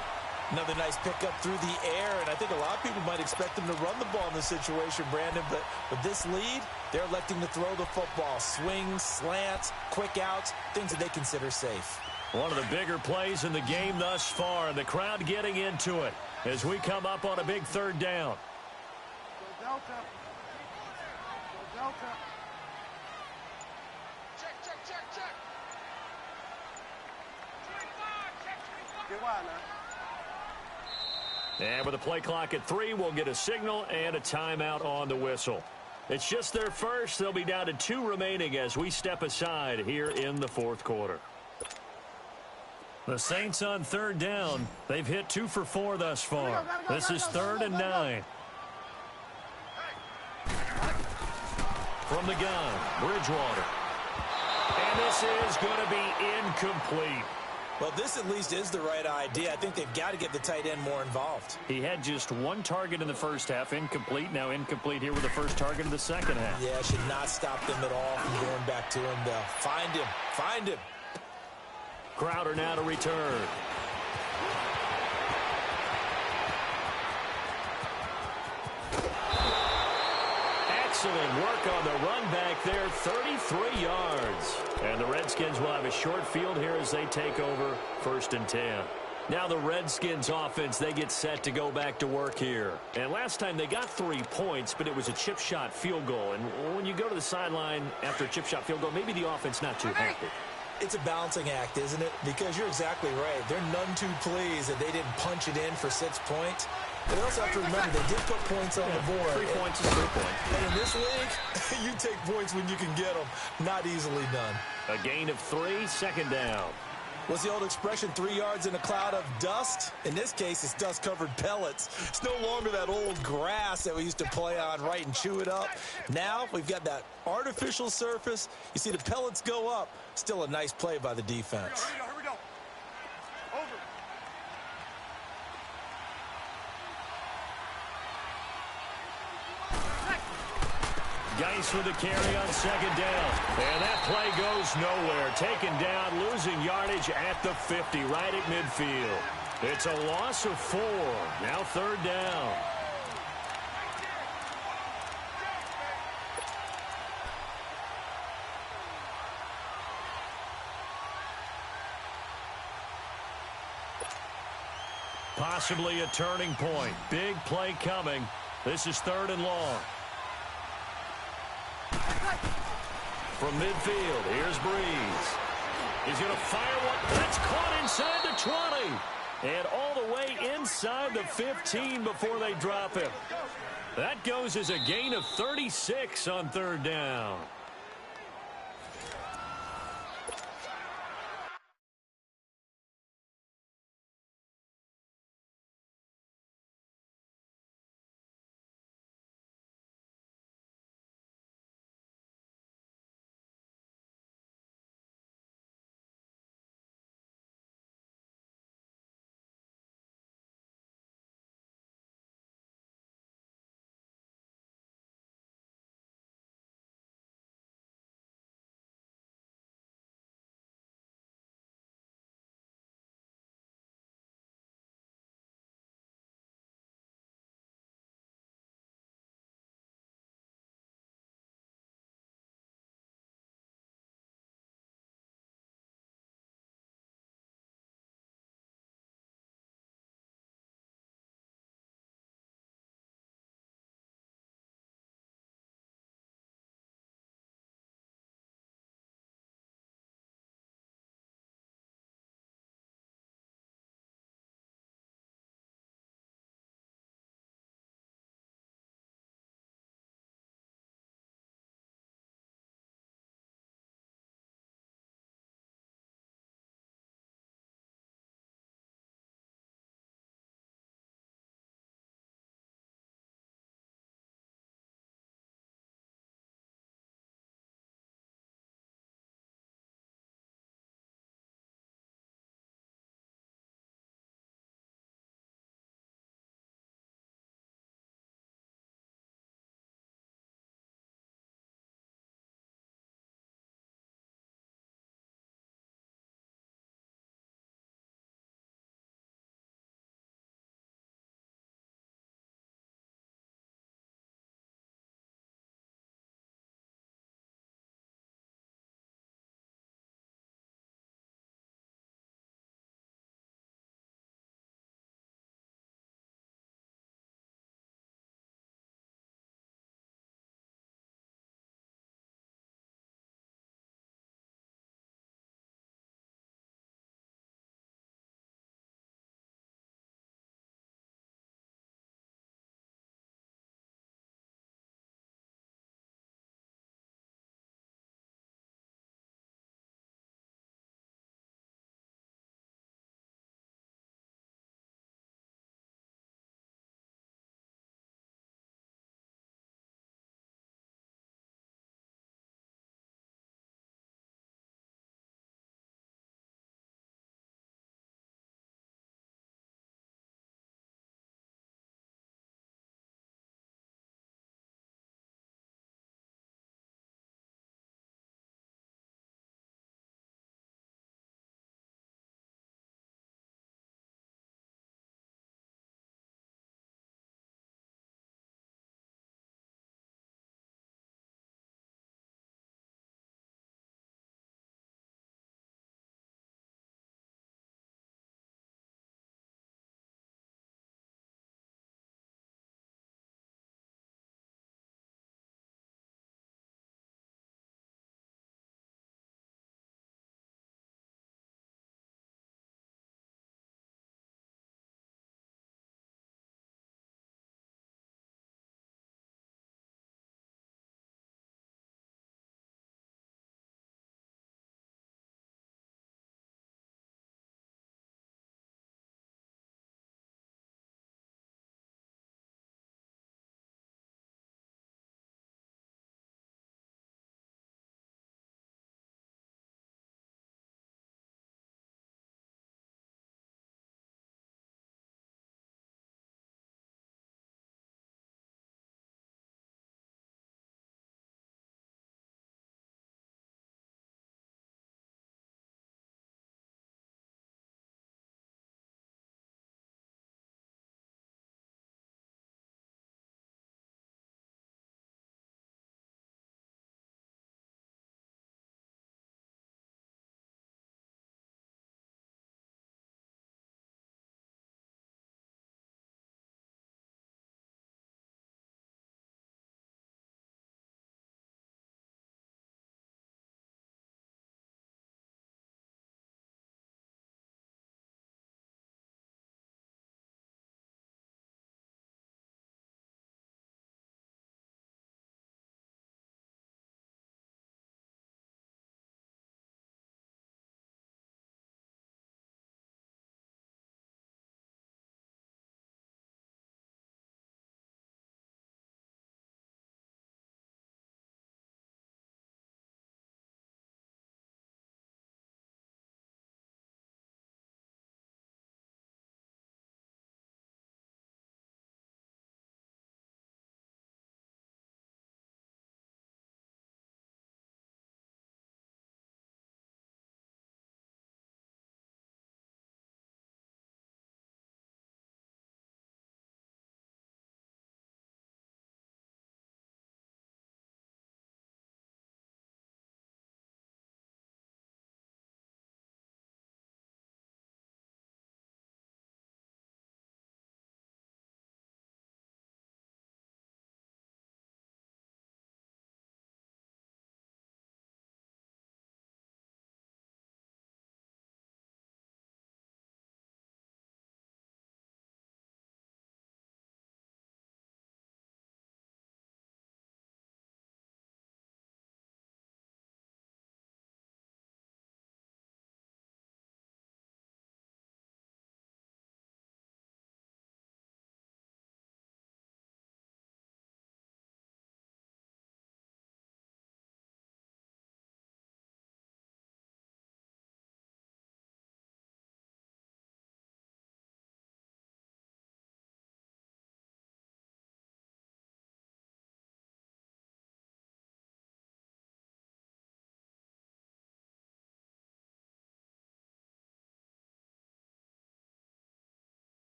S2: Another nice pickup through the air, and I think a lot of people might expect them to run the ball in this situation, Brandon, but with this lead, they're electing to throw the football. Swings, slants, quick outs, things that they consider safe.
S1: One of the bigger plays in the game thus far, and the crowd getting into it as we come up on a big 3rd down.
S3: Go Delta. Go Delta. Check. Get wide now.
S1: And with the play clock at 3, we'll get a signal and a timeout on the whistle. It's just their first. They'll be down to 2 remaining as we step aside here in the 4th quarter. The Saints on 3rd down. They've hit 2 for 4 thus far. This is 3rd and 9. From the gun, Bridgewater. And this is going to be incomplete.
S2: Well, this at least is the right idea. I think they've got to get the tight end more involved.
S1: He had just 1 target in the first half, incomplete. Now incomplete here with the first target of the second half.
S2: Yeah, should not stop them at all from going back to him. Find him.
S1: Crowder now to return. Excellent work on the run back there, 33 yards. And the Redskins will have a short field here as they take over 1st and 10. Now the Redskins offense, they get set to go back to work here. And last time they got 3 points, but it was a chip shot field goal. And when you go to the sideline after a chip shot field goal, maybe the offense not too happy.
S2: It's a balancing act, isn't it? Because you're exactly right. They're none too pleased that they didn't punch it in for 6 points. But they also have to remember they did put points on the board.
S1: 3 points is 3 points.
S2: And in this league, you take points when you can get them. Not easily done.
S1: A gain of 3, 2nd down.
S2: What's the old expression, 3 yards in a cloud of dust? In this case, it's dust-covered pellets. It's no longer that old grass that we used to play on, right, and chew it up. Now we've got that artificial surface. You see the pellets go up. Still a nice play by the defense.
S3: Here we go. Over.
S1: Geis with the carry on 2nd down. And that play goes nowhere. Taken down, losing yardage at the 50, right at midfield. It's a loss of 4. Now 3rd down. Possibly a turning point. Big play coming. This is 3rd and long. From midfield, here's Breeze. He's going to fire one. That's caught inside the 20. And all the way inside the 15 before they drop him. That goes as a gain of 36 on 3rd down.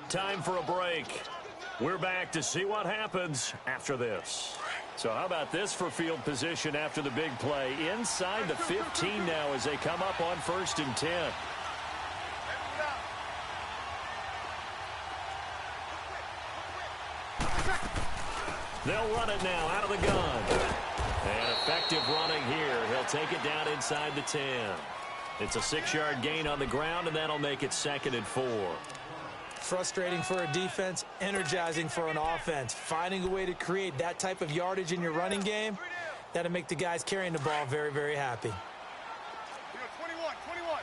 S1: Time for a break. We're back to see what happens after this. So how about this for field position after the big play? Inside the 15 now as they come up on 1st and 10. They'll run it now out of the gun. And effective running here. He'll take it down inside the 10. It's a 6-yard gain on the ground, and that'll make it 2nd and 4.
S2: Frustrating for a defense, energizing for an offense. Finding a way to create that type of yardage in your running game, that'll make the guys carrying the ball very, very happy.
S3: 21, 21.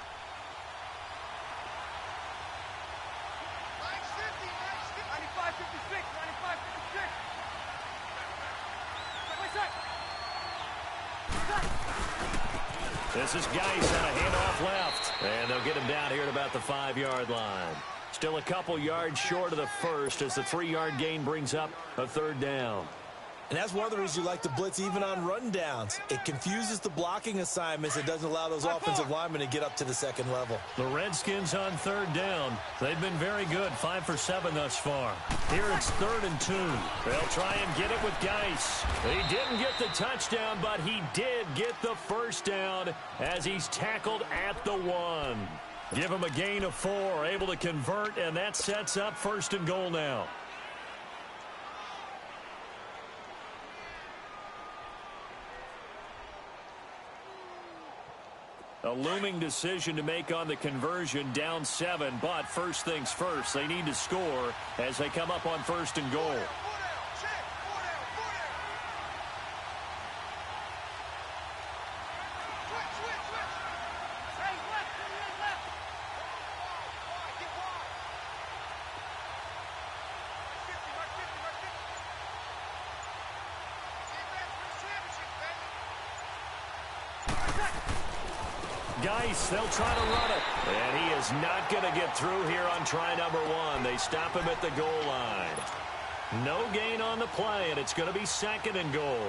S1: This is Geis on a handoff left. And they'll get him down here at about the 5-yard line. Still a couple yards short of the first as the 3-yard gain brings up a 3rd down.
S2: And that's one of the reasons you like to blitz even on run downs. It confuses the blocking assignments. It doesn't allow those offensive linemen to get up to the 2nd level.
S1: The Redskins on 3rd down. They've been very good, 5 for 7 thus far. Here it's 3rd and 2. They'll try and get it with Geis. He didn't get the touchdown, but he did get the 1st down as he's tackled at the 1. Give him a gain of 4, able to convert, and that sets up 1st and goal now. A looming decision to make on the conversion, down 7, but first things first, they need to score as they come up on 1st and goal. Geis, they'll try to run it. And he is not going to get through here on try number 1. They stop him at the goal line. No gain on the play, and it's going to be 2nd and goal.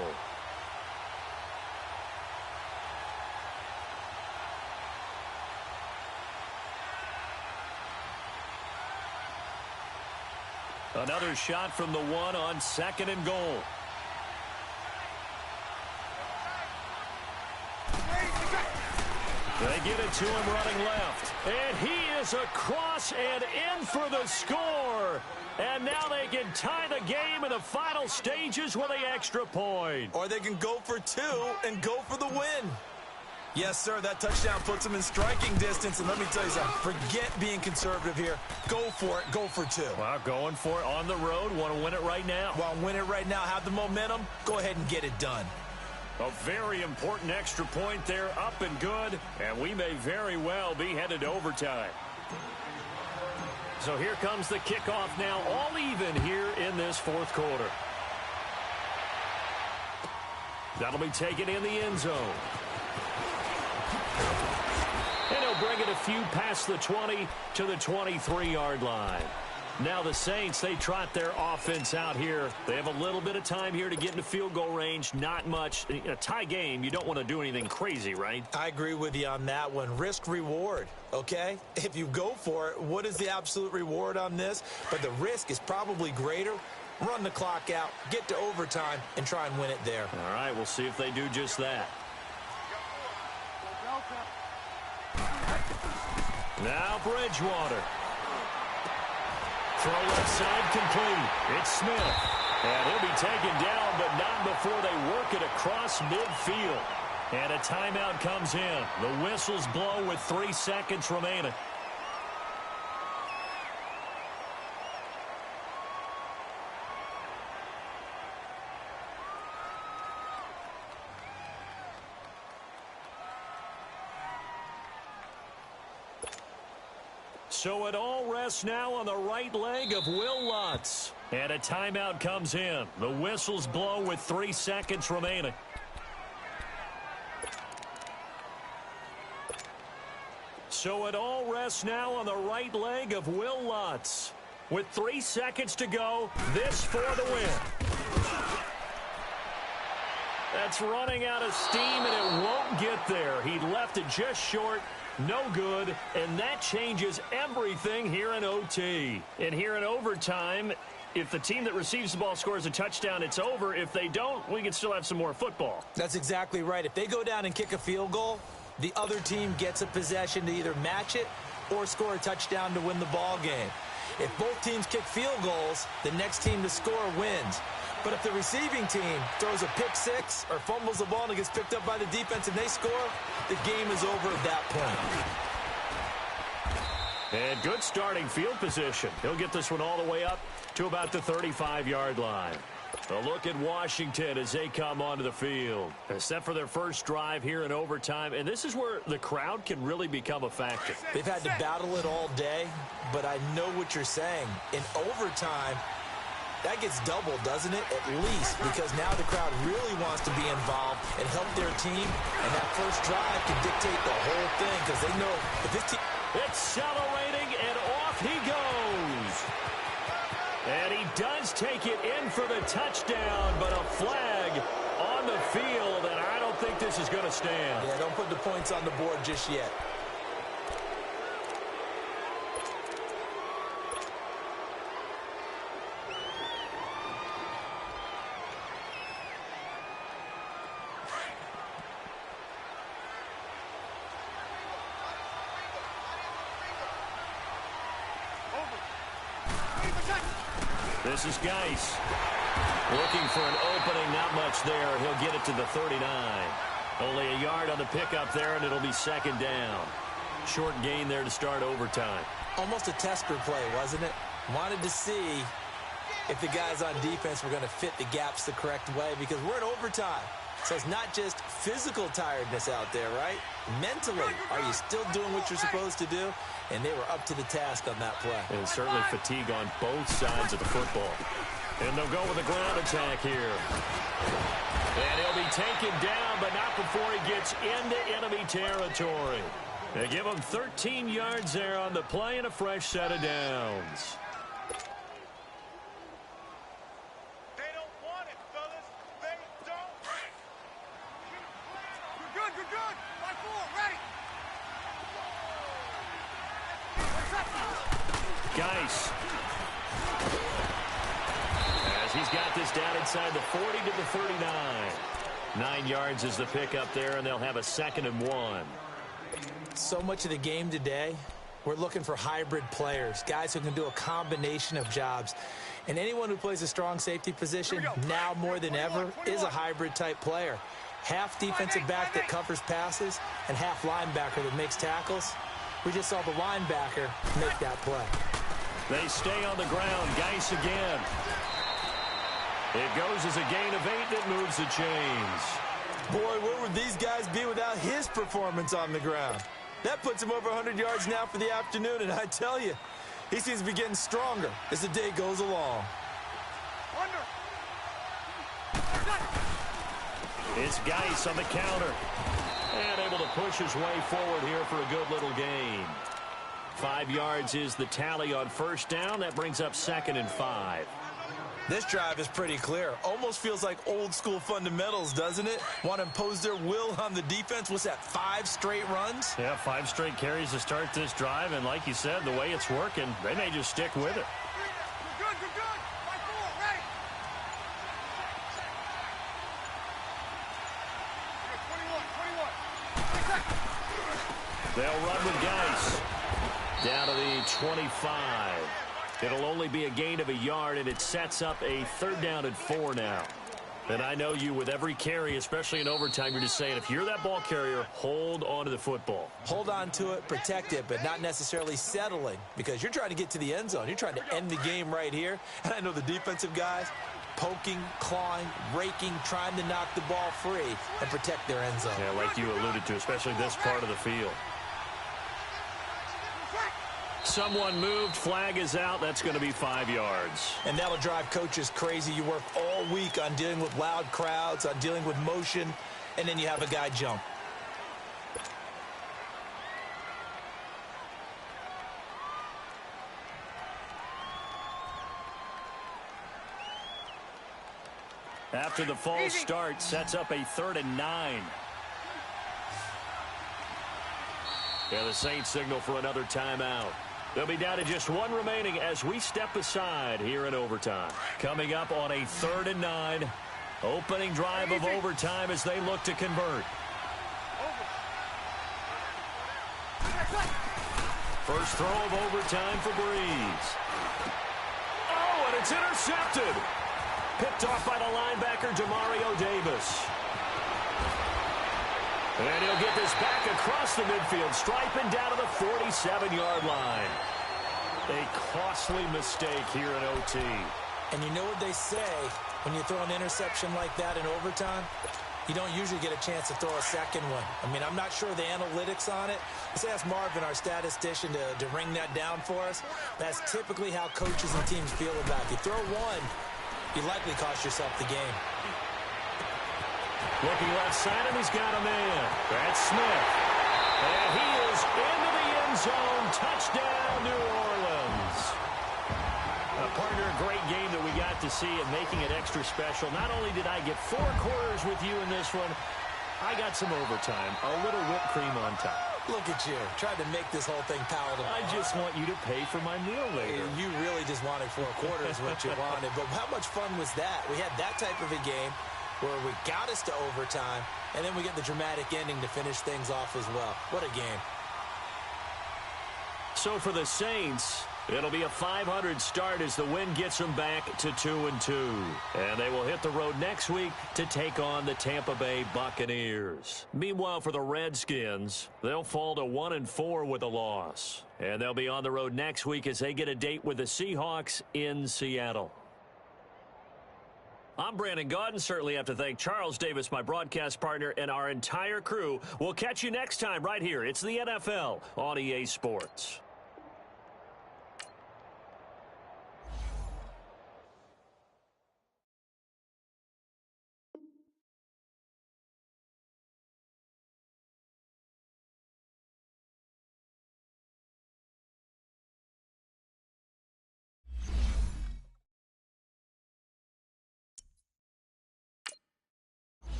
S1: Another shot from the 1 on 2nd and goal. They get it to him running left. And he is across and in for the score. And now they can tie the game in the final stages with the extra point.
S2: Or they can go for 2 and go for the win. Yes, sir, that touchdown puts them in striking distance. And let me tell you something, forget being conservative here. Go for it, go for 2.
S1: Well, going for it on the road. Want to win it right now.
S2: Well, win it right now, have the momentum. Go ahead and get it done.
S1: A very important extra point there, up and good, and we may very well be headed to overtime. So here comes the kickoff now, all even here in this 4th quarter. That'll be taken in the end zone. And he'll bring it a few past the 20 to the 23-yard line. Now the Saints, they trot their offense out here. They have a little bit of time here to get into field goal range. Not much. In a tie game, you don't want to do anything crazy, right?
S2: I agree with you on that one. Risk reward, okay? If you go for it, what is the absolute reward on this? But the risk is probably greater. Run the clock out, get to overtime, and try and win it there.
S1: All right, we'll see if they do just that. Now Bridgewater. Throw left side complete. It's Smith. And he'll be taken down, but not before they work it across midfield. And a timeout comes in. The whistles blow with 3 seconds remaining. So it all rests now on the right leg of Will Lutz. And a timeout comes in. The whistles blow with 3 seconds remaining. So it all rests now on the right leg of Will Lutz. With 3 seconds to go, this for the win. That's running out of steam, and it won't get there. He left it just short No good, and that changes everything here in OT. And here in overtime, if the team that receives the ball scores a touchdown, it's over. If they don't, we can still have some more football.
S2: That's exactly right. If they go down and kick a field goal, the other team gets a possession to either match it or score a touchdown to win the ball game. If both teams kick field goals, the next team to score wins. But if the receiving team throws a pick six or fumbles the ball and it gets picked up by the defense and they score, the game is over at that point.
S1: And good starting field position. He'll get this one all the way up to about the 35-yard line. A look at Washington as they come onto the field. Set for their first drive here in overtime, and this is where the crowd can really become a factor.
S2: They've had to battle it all day, but I know what you're saying. In overtime, that gets doubled, doesn't it? At least, because now the crowd really wants to be involved and help their team, and that first drive can dictate the whole thing because they know if this team...
S1: Accelerating, and off he goes. And he does take it in for the touchdown, but a flag on the field, and I don't think this is going to stand.
S2: Yeah, don't put the points on the board just yet.
S1: This is Geis. Looking for an opening, not much there. He'll get it to the 39. Only a yard on the pickup there, and it'll be second down. Short gain there to start overtime.
S2: Almost a tester play, wasn't it? Wanted to see if the guys on defense were going to fit the gaps the correct way because we're in overtime. So it's not just physical tiredness out there, right? Mentally, are you still doing what you're supposed to do? And they were up to the task on that play.
S1: And certainly fatigue on both sides of the football. And they'll go with a ground attack here. And he'll be taken down, but not before he gets into enemy territory. They give him 13 yards there on the play and a fresh set of downs.
S3: They don't want it, fellas. They don't. You're good, you're good. 5-4, ready.
S1: Geis. As he's got this down inside the 40 to the 39. 9 yards is the pickup there, and they'll have a 2nd and 1.
S2: So much of the game today, we're looking for hybrid players, guys who can do a combination of jobs. And anyone who plays a strong safety position, now more than ever, is a hybrid type player. Half defensive back that covers passes and half linebacker that makes tackles. We just saw the linebacker make that play.
S1: They stay on the ground. Geis again. It goes as a gain of 8 that moves the chains.
S2: Boy, where would these guys be without his performance on the ground? That puts him over 100 yards now for the afternoon, and I tell you, he seems to be getting stronger as the day goes along.
S1: It's Geis on the counter. And able to push his way forward here for a good little gain. 5 yards is the tally on first down. That brings up 2nd and 5.
S2: This drive is pretty clear. Almost feels like old school fundamentals, doesn't it? Want to impose their will on the defense. What's that, 5 straight runs?
S1: Yeah, 5 straight carries to start this drive. And like you said, the way it's working, they may just stick with it.
S3: You're good, you're good. 5-4, ready.
S1: They'll run with Geis. Down to the 25. It'll only be a gain of a yard, and it sets up a 3rd down and 4 now. And I know you, with every carry, especially in overtime, you're just saying, if you're that ball carrier, hold on to the football.
S2: Hold on to it, protect it, but not necessarily settling, because you're trying to get to the end zone. You're trying to end the game right here. And I know the defensive guys poking, clawing, raking, trying to knock the ball free and protect their end zone.
S1: Yeah, like you alluded to, especially this part of the field. Someone moved, flag is out, that's going to be 5 yards.
S2: And that'll drive coaches crazy. You work all week on dealing with loud crowds, on dealing with motion, and then you have a guy jump.
S1: After the false start, sets up a 3rd and 9. And the Saints signal for another timeout. They'll be down to just one remaining as we step aside here in overtime. Coming up on a 3rd and 9. Opening drive of overtime as they look to convert. First throw of overtime for Breeze. Oh, and it's intercepted. Picked off by the linebacker, Demario Davis. And he'll get this back across the midfield, striping down to the 47-yard line. A costly mistake here in OT.
S2: And you know what they say, when you throw an interception like that in overtime, you don't usually get a chance to throw a second one. I mean, I'm not sure the analytics on it. Let's ask Marvin, our statistician, to ring that down for us. That's typically how coaches and teams feel about it. If you throw one, you likely cost yourself the game.
S1: Looking left side, and he's got a man. That's Smith. And he is into the end zone. Touchdown, New Orleans. Partner, a great game that we got to see and making it extra special. Not only did I get 4 quarters with you in this one, I got some overtime, a little whipped cream on top.
S2: Look at you, trying to make this whole thing palatable.
S1: I just want you to pay for my meal later.
S2: You really just wanted 4 quarters what you wanted. But how much fun was that? We had that type of a game where we got us to overtime, and then we get the dramatic ending to finish things off as well. What a game.
S1: So for the Saints, it'll be a 500 start as the win gets them back to 2-2. And they will hit the road next week to take on the Tampa Bay Buccaneers. Meanwhile, for the Redskins, they'll fall to 1-4 with a loss. And they'll be on the road next week as they get a date with the Seahawks in Seattle. I'm Brandon Gaudin. Certainly have to thank Charles Davis, my broadcast partner, and our entire crew. We'll catch you next time right here. It's the NFL on EA Sports.